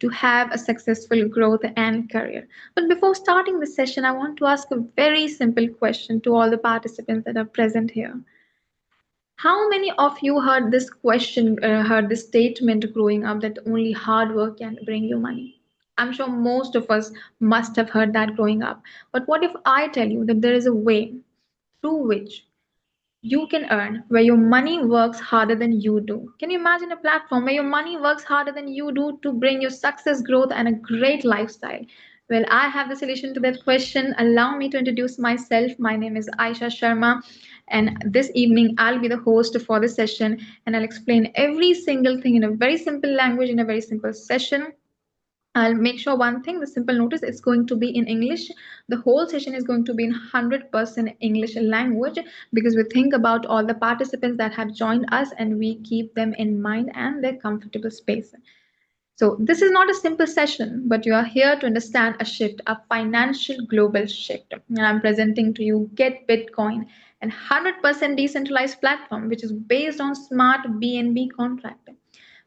to have a successful growth and career. But before starting this session, I want to ask a very simple question to all the participants that are present here. How many of you heard this question, heard this statement growing up that only hard work can bring you money? I'm sure most of us must have heard that growing up. But what if I tell you that there is a way through which you can earn where your money works harder than you do? Can you imagine a platform where your money works harder than you do to bring you success, growth, and a great lifestyle? Well, I have the solution to that question. Allow me to introduce myself. My name is Aisha Sharma, and this evening I'll be the host for this session, and I'll explain every single thing in a very simple language in a very simple session. I'll make sure one thing, the simple notice is going to be in English. The whole session is going to be in 100% English language because we think about all the participants that have joined us and we keep them in mind and their comfortable space. So this is not a simple session, but you are here to understand a shift, a financial global shift. And I'm presenting to you Get Bitcoin, an 100% decentralized platform which is based on smart BNB contract.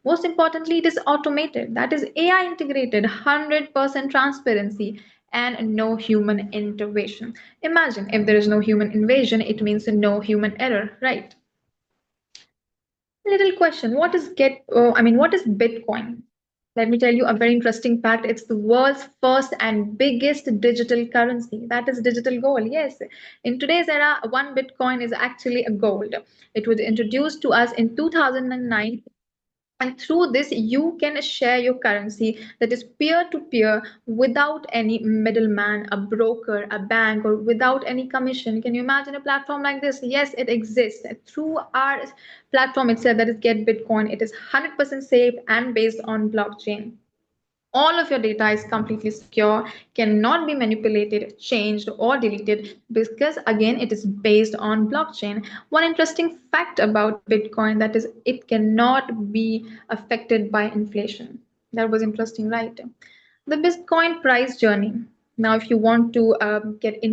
Most importantly, it is automated, that is AI integrated, 100% transparency, and no human intervention. Imagine if there is no human invasion, it means no human error, right? Little question: what is Bitcoin? Let me tell you a very interesting fact. It's the world's first and biggest digital currency. That is digital gold. Yes, in today's era, one Bitcoin is actually a gold. It was introduced to us in 2009, and through this you can share your currency, that is peer to peer, without any middleman, a broker, a bank, or without any commission. Can you imagine a platform like this? Yes, it exists. Through our platform itself, that is Get Bitcoin, it is 100% safe and based on blockchain. All of your data is completely secure, cannot be manipulated, changed, or deleted because, again, it is based on blockchain. One interesting fact about Bitcoin, that is it cannot be affected by inflation. That was interesting, right? The Bitcoin price journey. Now, if you want to get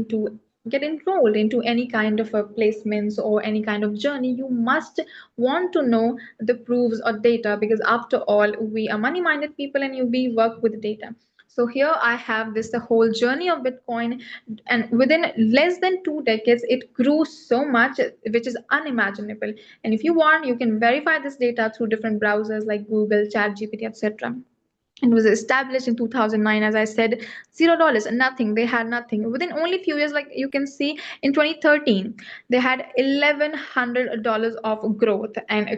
enrolled into any kind of a placements or any kind of journey, you must want to know the proofs or data, because after all, we are money minded people and we work with data. So here I have this the whole journey of Bitcoin, and within less than 2 decades it grew so much, which is unimaginable. And if you want, you can verify this data through different browsers like Google, ChatGPT, etc. It was established in 2009, as I said. $0, nothing. They had nothing. Within only few years, like you can see, in 2013, they had $1,100 of growth. And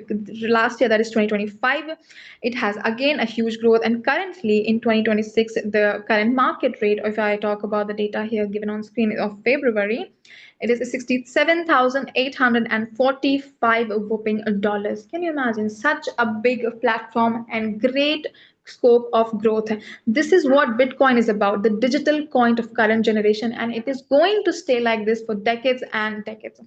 last year, that is 2025, it has again a huge growth. And currently, in 2026, the current market rate, if I talk about the data here given on screen of February, it is 67,845 whooping dollars. Can you imagine such a big platform and great scope of growth? This is what Bitcoin is about, the digital coin of current generation, and it is going to stay like this for decades and decades.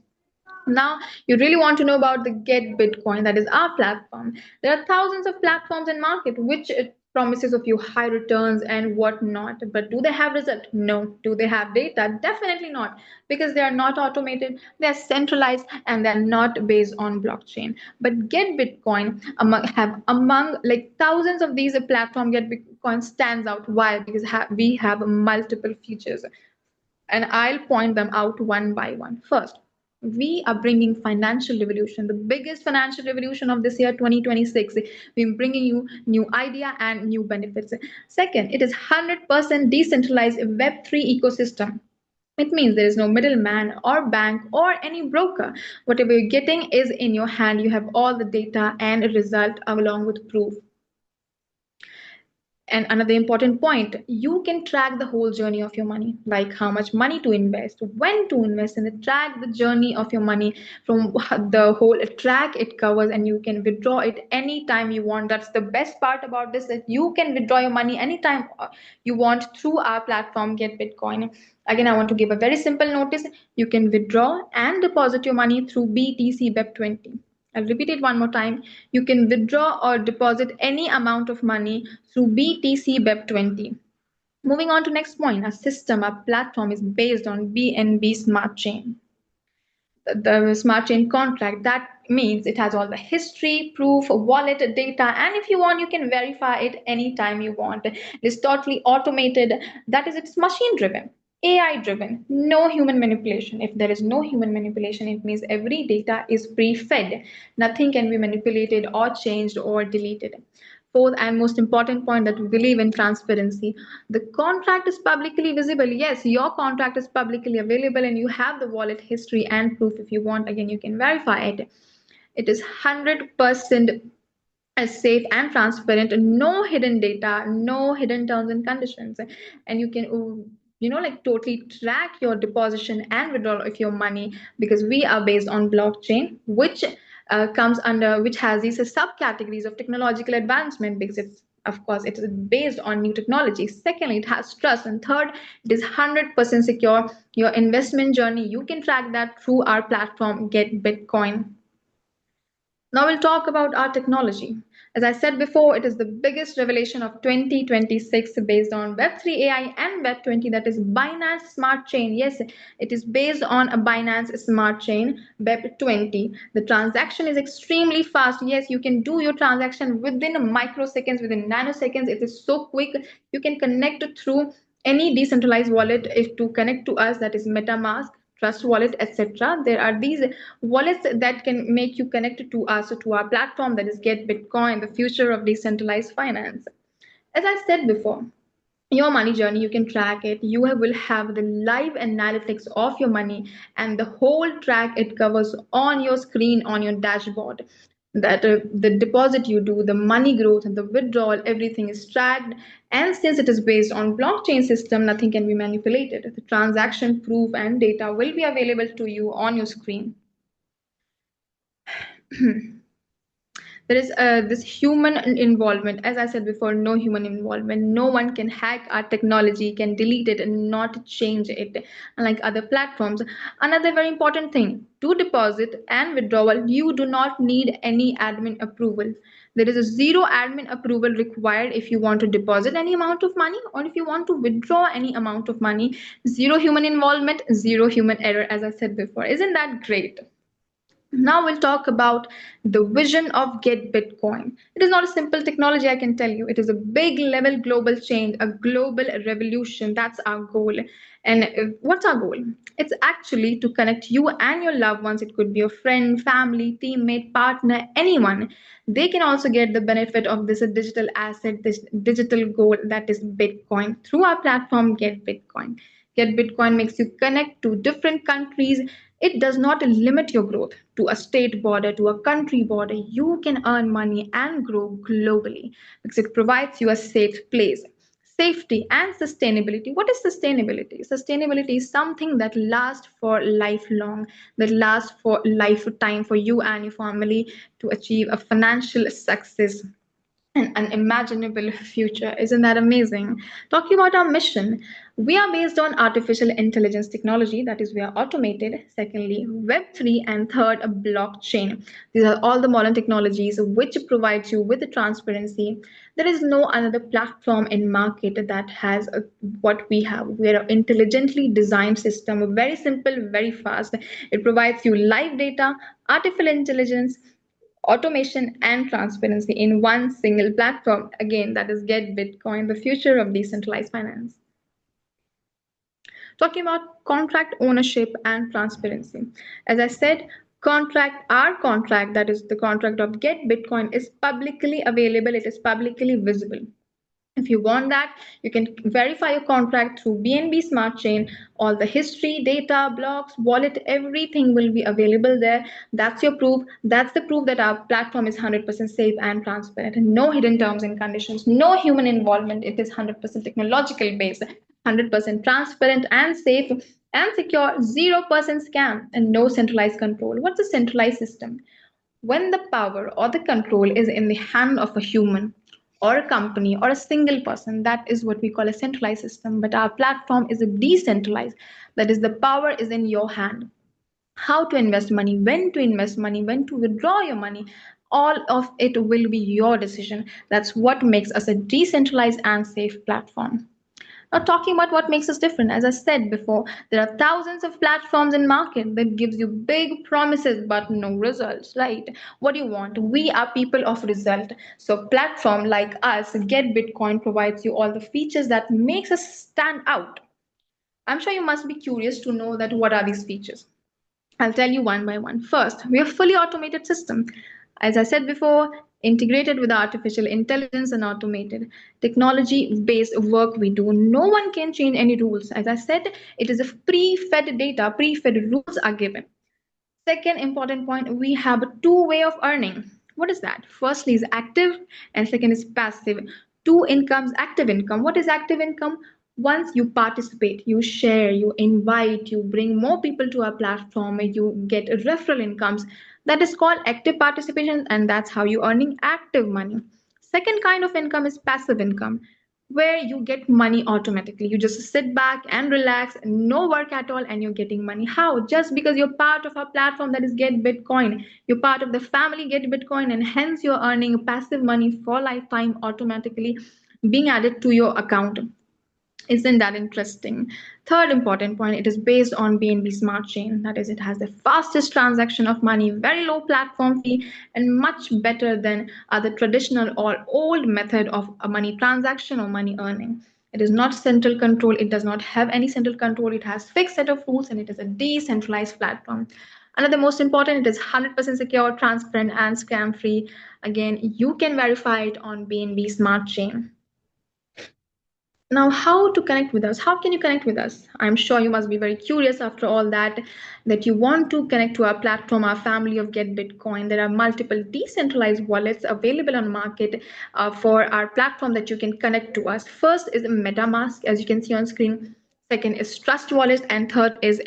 Now, you really want to know about the Get Bitcoin, that is our platform. There are thousands of platforms in market which promises of you high returns and whatnot. But do they have result? No. Do they have data? Definitely not, because they are not automated, they are centralized, and they are not based on blockchain. But Get Bitcoin among like thousands of these platforms, Get Bitcoin stands out. Why? Because we have multiple features, and I'll point them out one by one. First, we are bringing financial revolution, the biggest financial revolution of this year 2026. We're bringing you new idea and new benefits. Second, it is 100% decentralized web3 ecosystem. It means there is no middleman or bank or any broker. Whatever you're getting is in your hand. You have all the data and a result along with proof. And another important point, you can track the whole journey of your money, like how much money to invest, when to invest, and track the journey of your money from the whole track it covers, and you can withdraw it anytime you want. That's the best part about this, that you can withdraw your money anytime you want through our platform, Get Bitcoin. Again, I want to give a very simple notice. You can withdraw and deposit your money through BTC BEP20. I'll repeat it one more time. You can withdraw or deposit any amount of money through BTC BEP20. Moving on to next point, a system, a platform is based on BNB Smart Chain, the smart chain contract. That means it has all the history, proof, wallet data, and if you want, you can verify it anytime you want. It is totally automated. That is, it's machine driven. AI driven, no human manipulation. If there is no human manipulation, it means every data is pre fed. Nothing can be manipulated or changed or deleted. Fourth and most important point, that we believe in transparency. The contract is publicly visible. Yes, your contract is publicly available and you have the wallet history and proof. If you want, again, you can verify it. It is 100% as safe and transparent, no hidden data, no hidden terms and conditions. And you can like totally track your deposition and withdrawal of your money, because we are based on blockchain, which comes under, which has these subcategories of technological advancement, because it's, of course, it is based on new technology. Secondly, it has trust, and third, it is 100% secure. Your investment journey, you can track that through our platform Get Bitcoin. Now we'll talk about our technology. As I said before, it is the biggest revelation of 2026 based on Web3 AI and Web20, that is Binance Smart Chain. Yes, it is based on a Binance Smart Chain, Web20. The transaction is extremely fast. Yes, you can do your transaction within microseconds, within nanoseconds. It is so quick. You can connect through any decentralized wallet if to connect to us, that is MetaMask, Trust Wallet, etc. There are these wallets that can make you connect to us, to our platform, that is Get Bitcoin, the future of decentralized finance. As I said before, your money journey, you can track it. You will have the live analytics of your money, and the whole track it covers on your screen, on your dashboard. That the deposit you do, the money growth, and the withdrawal, everything is tracked. And since it is based on blockchain system, nothing can be manipulated. The transaction proof and data will be available to you on your screen. There is this human involvement. As I said before, no human involvement. No one can hack our technology, can delete it and not change it, unlike other platforms. Another very important thing, to deposit and withdrawal, you do not need any admin approval. There is a zero admin approval required if you want to deposit any amount of money, or if you want to withdraw any amount of money. Zero human involvement, zero human error, as I said before. Isn't that great? Now we'll talk about the vision of Get Bitcoin. It is not a simple technology, I can tell you. It is a big level global change, a global revolution. That's our goal. And what's our goal? It's actually to connect you and your loved ones. It could be a friend, family, teammate, partner, anyone. They can also get the benefit of this digital asset, this digital gold, that is Bitcoin, through our platform Get Bitcoin. Get Bitcoin makes you connect to different countries. It does not limit your growth to a state border, to a country border. You can earn money and grow globally because it provides you a safe place. Safety and sustainability. What is sustainability? Sustainability is something that lasts for lifelong, that lasts for lifetime for you and your family to achieve a financial success, an unimaginable future. Isn't that amazing? Talking about our mission, we are based on artificial intelligence technology, that is, we are automated. Secondly, Web3, and third, a blockchain. These are all the modern technologies which provides you with the transparency. There is no another platform in market that has what we have. We are an intelligently designed system, very simple, very fast. It provides you live data, artificial intelligence, automation and transparency in one single platform. Again, that is Get Bitcoin, the future of decentralized finance. Talking about contract ownership and transparency. As I said, our contract, that is the contract of Get Bitcoin, is publicly available, it is publicly visible. If you want that, you can verify your contract through BNB Smart Chain. All the history, data, blocks, wallet, everything will be available there. That's your proof. That's the proof that our platform is 100% safe and transparent, and no hidden terms and conditions, no human involvement. It is 100% technological based, 100% transparent and safe and secure, 0% scam, and no centralized control. What's a centralized system? When the power or the control is in the hand of a human or a company or a single person, that is what we call a centralized system. But our platform is a decentralized, that is, the power is in your hand. How to invest money, when to invest money, when to withdraw your money, all of it will be your decision. That's what makes us a decentralized and safe platform. Now, talking about what makes us different, as I said before, there are thousands of platforms in market that gives you big promises but no results, right? What do you want? We are people of result. So, platform like us, Get Bitcoin, provides you all the features that makes us stand out. I'm sure you must be curious to know that what are these features. I'll tell you one by one. First, we are fully automated system. As I said before, integrated with artificial intelligence and automated technology-based work we do. No one can change any rules. As I said, it is a pre-fed data, pre-fed rules are given. Second important point, we have a two-way of earning. What is that? Firstly is active and second is passive. Two incomes, active income. What is active income? Once you participate, you share, you invite, you bring more people to our platform, you get referral incomes. That is called active participation, and that's how you're earning active money. Second kind of income is passive income, where you get money automatically. You just sit back and relax, no work at all, and you're getting money. How? Just because you're part of our platform that is Get Bitcoin. You're part of the family Get Bitcoin, and hence you're earning passive money for lifetime automatically being added to your account. Isn't that interesting? Third important point, it is based on BNB Smart Chain. That is, it has the fastest transaction of money, very low platform fee, and much better than other traditional or old method of a money transaction or money earning. It is not central control. It does not have any central control. It has fixed set of rules, and it is a decentralized platform. Another most important, it is 100% secure, transparent, and scam free. Again, you can verify it on BNB Smart Chain. Now, how to connect with us? How can you connect with us? I'm sure you must be very curious after all that you want to connect to our platform, our family of Get Bitcoin. There are multiple decentralized wallets available on market for our platform that you can connect to us. First is MetaMask, as you can see on screen. Second is Trust Wallet, and third is.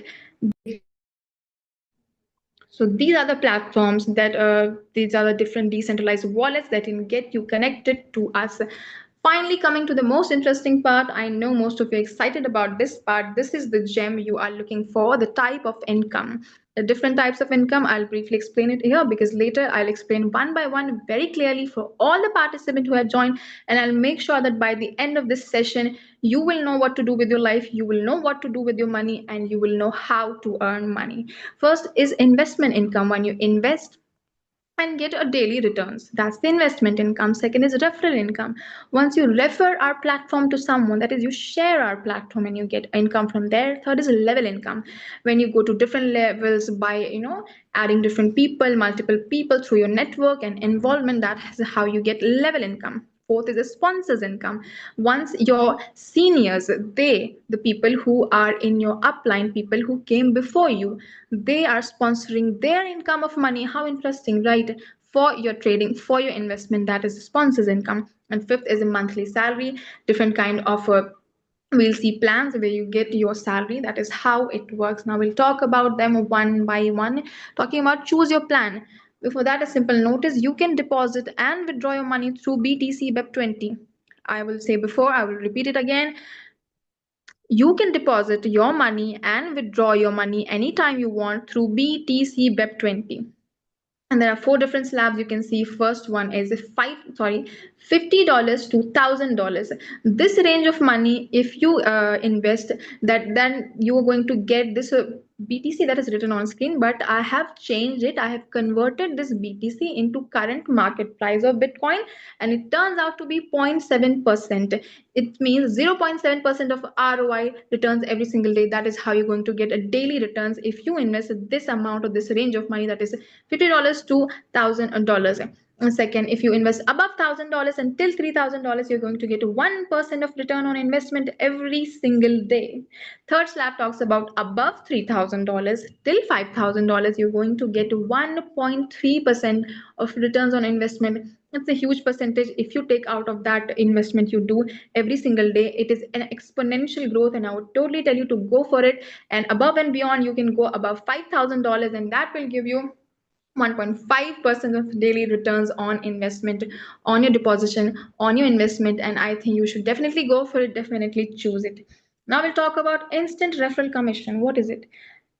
So these are the platforms that these are the different decentralized wallets that can get you connected to us. Finally, coming to the most interesting part, I know most of you are excited about this part. This is the gem you are looking for, the type of income. The different types of income, I'll briefly explain it here because later I'll explain one by one very clearly for all the participants who have joined, and I'll make sure that by the end of this session, you will know what to do with your life, you will know what to do with your money, and you will know how to earn money. First is investment income. When you invest and get a daily returns, that's the investment income. Second is referral income. Once you refer our platform to someone, that is, you share our platform and you get income from there. Third is level income. When you go to different levels by adding different people, multiple people through your network and involvement, that is how you get level income. Fourth is a sponsor's income. Once your seniors, the people who are in your upline, people who came before you, they are sponsoring their income of money. How interesting, right? For your trading, for your investment, that is the sponsor's income. And fifth is a monthly salary, different kind of we'll see plans where you get your salary. That is how it works. Now we'll talk about them one by one. Talking about choose your plan. Before that, a simple notice: you can deposit and withdraw your money through BTC BEP20. I will say before, I will repeat it again. You can deposit your money and withdraw your money anytime you want through BTC BEP20. And there are four different slabs you can see. First one is $50 to $1,000. This range of money, if you invest, that then you are going to get this BTC that is written on screen, but I have changed it. I have converted this BTC into current market price of Bitcoin, and it turns out to be 0.7%. It means 0.7% of ROI returns every single day. That is how you're going to get a daily returns if you invest this amount of this range of money, that is $50 to $1,000. Second, if you invest above $1,000 until $3,000, you're going to get 1% of return on investment every single day. Third slab talks about above $3,000 till $5,000, you're going to get 1.3% of returns on investment. It's a huge percentage. If you take out of that investment you do every single day, it is an exponential growth, and I would totally tell you to go for it. And above and beyond, you can go above $5,000, and that will give you 1.5% of daily returns on investment, on your deposition, on your investment. And I think you should definitely go for it, definitely choose it. Now we'll talk about instant referral commission. What is it?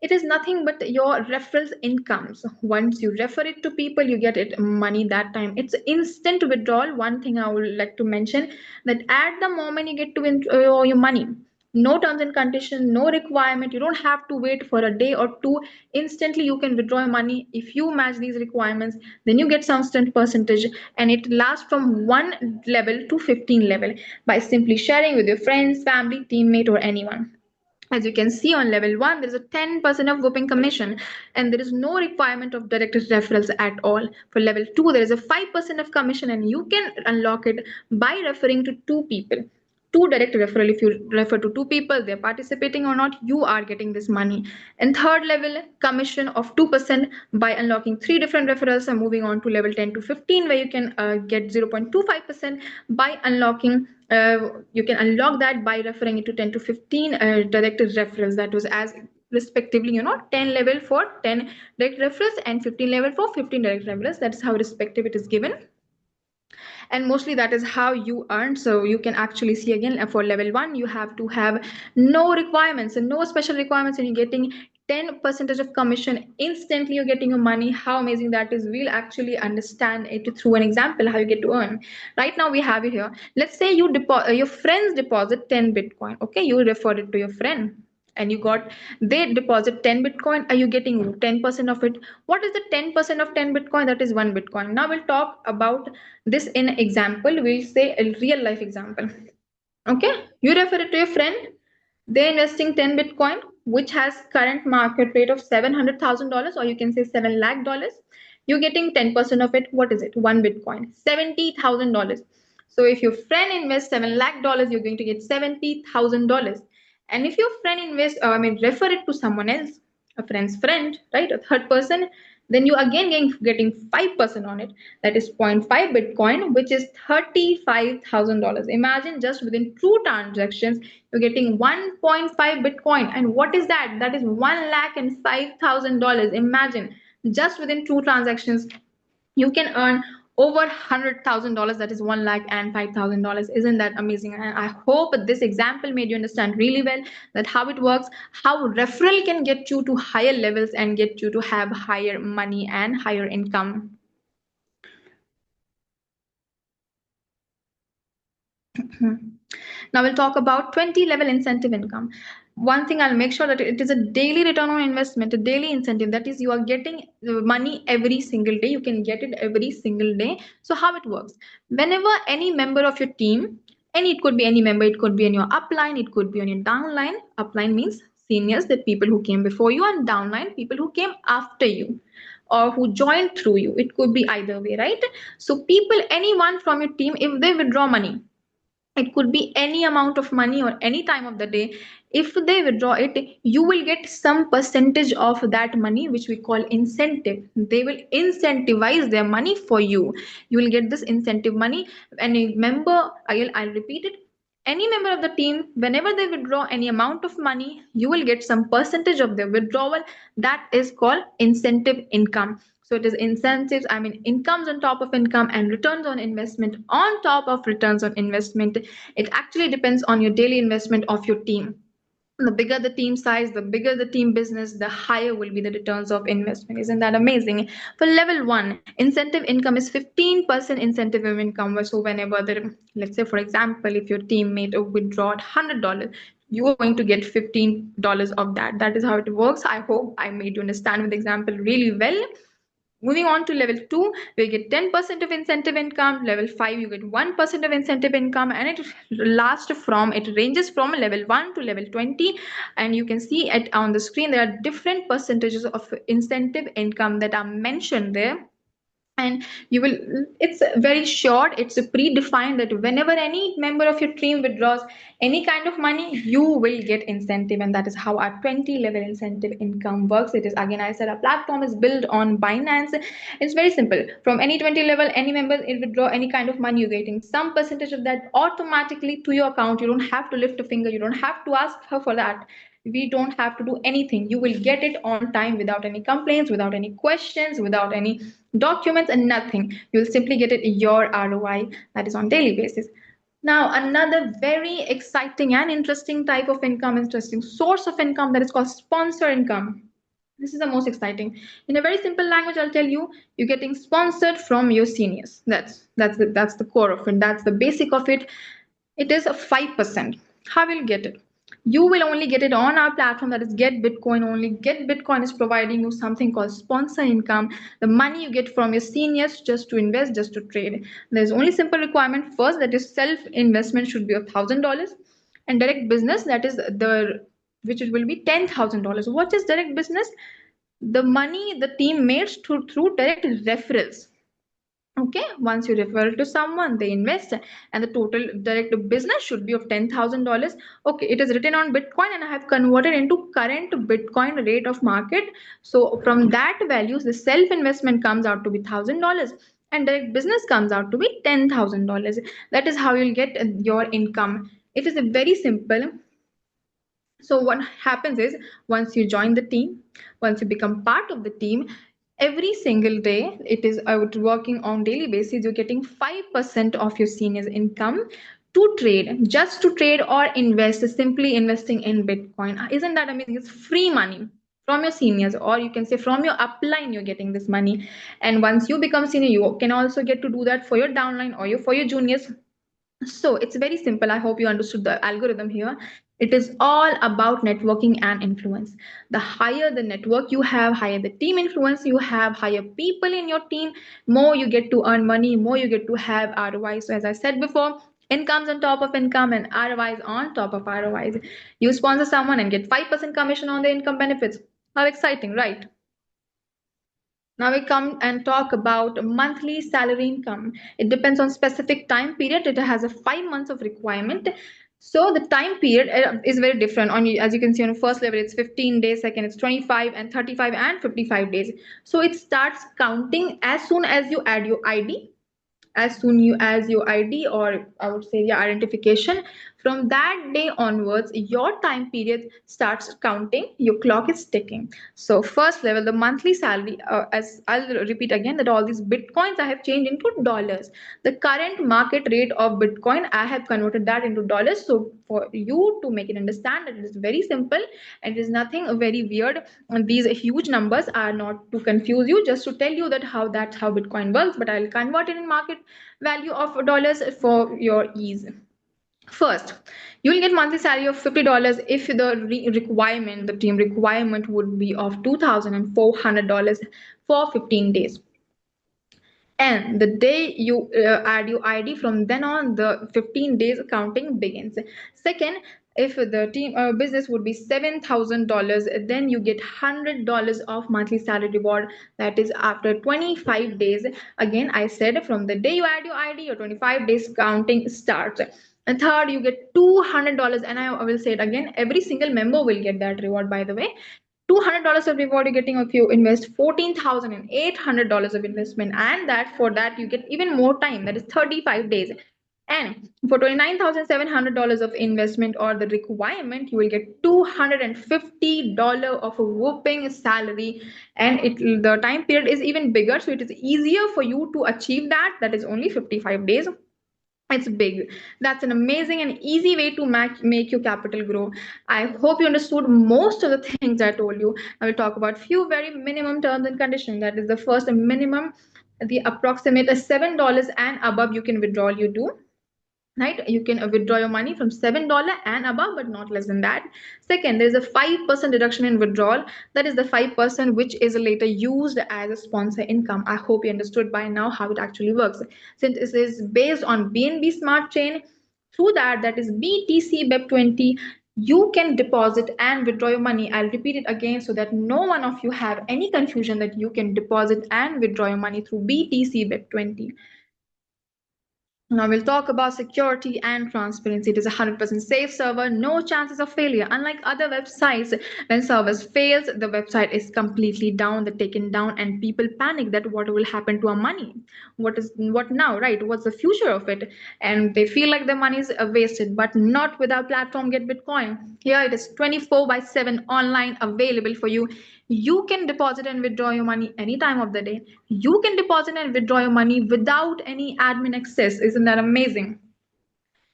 It is nothing but your referrals incomes. Once you refer it to people, you get it money that time. It's instant withdrawal. One thing I would like to mention, that at the moment you get to your money, no terms and conditions, no requirement. You don't have to wait for a day or two. Instantly you can withdraw your money. If you match these requirements, then you get some instant percentage, and it lasts from 1 level to 15 level by simply sharing with your friends, family, teammate, or anyone. As you can see, on level 1, there is a 10% of whooping commission, and there is no requirement of direct referrals at all. For level 2, there is a 5% of commission, and you can unlock it by referring to 2 people. Two direct referral. If you refer to 2 people, they're participating or not, you are getting this money. And third level, commission of 2% by unlocking 3 different referrals, and moving on to level 10 to 15, where you can get 0.25% by unlocking you can unlock that by referring it to 10 to 15 direct referrals. That was as respectively, 10 level for 10 direct referrals and 15 level for 15 direct referrals. That is how respective it is given, and mostly that is how you earn. So you can actually see again, for level 1 you have to have no requirements and no special requirements, and you're getting 10% of commission instantly. You're getting your money. How amazing that is. We'll actually understand it through an example how you get to earn. Right now we have it here. Let's say your friends deposit 10 bitcoin. Okay, you refer it to your friend, and they deposit 10 bitcoin. Are you getting 10% of it? What is the 10% of 10 bitcoin? That is 1 bitcoin. Now we'll talk about this in example. We'll say a real life example. Okay, you refer it to your friend. They're investing 10 bitcoin, which has current market rate of $700,000, or you can say $7 lakh. You're getting 10% of it. What is it? 1 bitcoin, $70,000. So if your friend invests $7 lakh, you're going to get $70,000. And if your friend refer it to someone else, a friend's friend, right, a third person, then you again getting 5% on it. That is zero point 0.5 bitcoin, which is $35,000. Imagine, just within 2 transactions you're getting 1.5 bitcoin. And what is that? That is 1,05,000. Imagine, just within 2 transactions you can earn over $100,000. That is 1,05,000. Isn't that amazing? And I hope this example made you understand really well that how it works, how referral can get you to higher levels and get you to have higher money and higher income. Now we'll talk about 20 level incentive income. One thing, I'll make sure that it is a daily return on investment, a daily incentive. That is, you are getting money every single day. You can get it every single day. So how it works? Whenever any member of your team, and it could be any member, it could be in your upline, it could be on your downline. Upline means seniors, the people who came before you, and downline, people who came after you or who joined through you. It could be either way, right? So people, anyone from your team, if they withdraw money, it could be any amount of money or any time of the day. If they withdraw it, you will get some percentage of that money, which we call incentive. They will incentivize their money for you. You will get this incentive money. And remember, I'll repeat it, any member of the team, whenever they withdraw any amount of money, you will get some percentage of their withdrawal. That is called incentive income. So it is incentives, incomes on top of income, and returns on investment on top of returns on investment. It actually depends on your daily investment of your team. The bigger the team size, the bigger the team business, the higher will be the returns of investment. Isn't that amazing? For level 1, incentive income is 15% incentive of income. So whenever let's say, for example, if your teammate withdrawed $100, you are going to get $15 of that. That is how it works. I hope I made you understand with the example really well. Moving on to level 2, we get 10% of incentive income. Level 5, you get 1% of incentive income, and it ranges from level 1 to level 20. And you can see it on the screen. There are different percentages of incentive income that are mentioned there. And it's very short, it's predefined that whenever any member of your team withdraws any kind of money, you will get incentive. And that is how our 20 level incentive income works. It is, again, I said, our platform is built on Binance. It's very simple. From any 20 level, any member withdraw any kind of money, you're getting some percentage of that automatically to your account. You don't have to lift a finger, you don't have to ask her for that. We don't have to do anything. You will get it on time, without any complaints, without any questions, without any documents, and nothing. You will simply get it your ROI. That is on daily basis. Now, another very exciting and interesting type of income, interesting source of income, that is called sponsor income. This is the most exciting. In a very simple language, I'll tell you, you're getting sponsored from your seniors. That's the core of it. That's the basic of it. It is a 5%. How will you get it? You will only get it on our platform, that is Get Bitcoin only. Get Bitcoin is providing you something called sponsor income, the money you get from your seniors just to invest, just to trade. There's only simple requirement first, that is self investment should be $1,000, and direct business, that is the which it will be $10,000. What is direct business? The money the team makes through direct referrals. Okay, once you refer to someone, they invest, and the total direct business should be of $10,000. Okay, it is written on Bitcoin, and I have converted into current Bitcoin rate of market. So from that values, the self investment comes out to be $1,000, and direct business comes out to be $10,000. That is how you'll get your income. It is a very simple. So what happens is, once you join the team, once you become part of the team, every single day it is working on daily basis, you're getting 5% of your seniors income to trade, just to trade or invest, simply investing in Bitcoin. Isn't that amazing? It's free money from your seniors, or you can say from your upline you're getting this money. And once you become senior, you can also get to do that for your downline or for your juniors. So it's very simple. I hope you understood the algorithm here. It is all about networking and influence. The higher the network you have, higher the team influence you have, higher people in your team, more you get to earn money, more you get to have ROI. So as I said before, incomes on top of income and ROIs on top of ROIs. You sponsor someone and get 5% commission on the income benefits. How exciting, right? Now we come and talk about monthly salary income. It depends on specific time period. It has a 5 months of requirement. So the time period is very different. As you can see on the first level, it's 15 days. Second, it's 25 and 35 and 55 days. So it starts counting as soon as you add your ID, as soon you as your ID, or I would say your identification. From that day onwards, your time period starts counting, your clock is ticking. So first level, the monthly salary, as I'll repeat again, that all these Bitcoins I have changed into dollars. The current market rate of Bitcoin, I have converted that into dollars. So for you to make it understand that it is very simple and it is nothing very weird. And these huge numbers are not to confuse you, just to tell you that that's how Bitcoin works, but I'll convert it in market value of dollars for your ease. First, you will get monthly salary of $50 if the team requirement would be of $2,400 for 15 days. And the day you add your ID, from then on the 15 days counting begins. Second, if the team business would be $7,000, then you get $100 of monthly salary reward. That is after 25 days. Again, I said from the day you add your ID, your 25 days counting starts. And third, you get $200, and I will say it again, every single member will get that reward, by the way. $200 of reward you're getting if you invest $14,800 of investment, and that for that you get even more time, that is 35 days. And for $29,700 of investment or the requirement, you will get $250 of a whooping salary, and the time period is even bigger, so it is easier for you to achieve that. That is only 55 days. It's big. That's an amazing and easy way to make your capital grow. I hope you understood most of the things I told you. I will talk about few very minimum terms and conditions. That is the first minimum, the approximate $7 and above you can withdraw, you do. Right, you can withdraw your money from $7 and above, but not less than that. Second, there is a 5% deduction in withdrawal. That is the 5% which is later used as a sponsor income. I hope you understood by now how it actually works. Since it is based on BNB Smart Chain, through that is BTC BEP20, you can deposit and withdraw your money. I'll repeat it again so that no one of you have any confusion, that you can deposit and withdraw your money through BTC BEP20. Now we'll talk about security and transparency. It is a 100% safe server, no chances of failure. Unlike other websites, when servers fails, the website is completely down, taken down, and people panic that what will happen to our money? What now, right? What's the future of it? And they feel like their money is wasted, but not with our platform Get Bitcoin. Here it is 24/7 online, available for you. You can deposit and withdraw your money any time of the day. You can deposit and withdraw your money without any admin access. Isn't that amazing?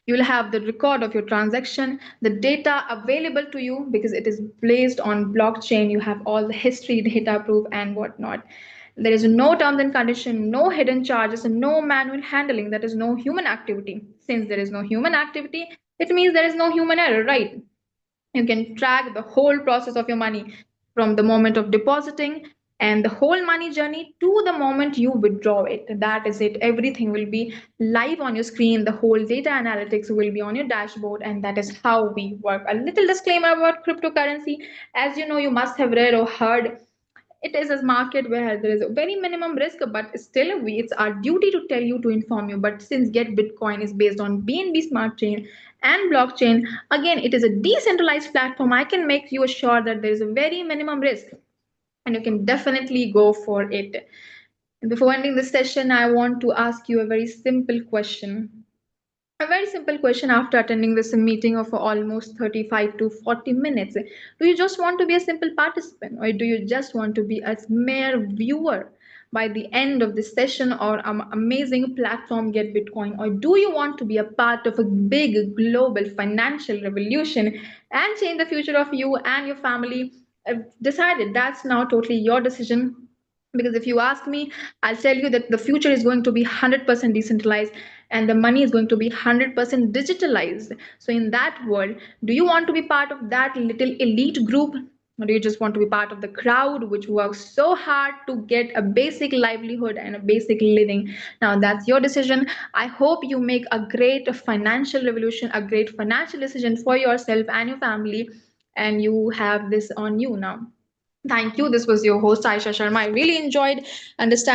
You will have the record of your transaction, the data available to you because it is placed on blockchain. You have all the history, data proof, and whatnot. There is no terms and condition, no hidden charges, and no manual handling. That is no human activity. Since there is no human activity, it means there is no human error, right? You can track the whole process of your money from the moment of depositing and the whole money journey to the moment you withdraw it. That is it. Everything will be live on your screen. The whole data analytics will be on your dashboard, and that is how we work. A little disclaimer about cryptocurrency. As you know, you must have read or heard, it is a market where there is a very minimum risk, but still it's our duty to tell you, to inform you. But since Get Bitcoin is based on BNB Smart Chain and blockchain, again, it is a decentralized platform. I can make you assure that there is a very minimum risk, and you can definitely go for it. And before ending this session, I want to ask you a very simple question. A very simple question after attending this meeting of almost 35 to 40 minutes. Do you just want to be a simple participant, or do you just want to be a mere viewer by the end of this session or amazing platform Get Bitcoin? Or do you want to be a part of a big global financial revolution and change the future of you and your family? Decided that's now totally your decision, because if you ask me, I'll tell you that the future is going to be 100% decentralized and the money is going to be 100% digitalized. So, in that world, do you want to be part of that little elite group? Or do you just want to be part of the crowd which works so hard to get a basic livelihood and a basic living? Now, that's your decision. I hope you make a great financial revolution, a great financial decision for yourself and your family, and you have this on you now. Thank you. This was your host, Aisha Sharma. I really enjoyed understanding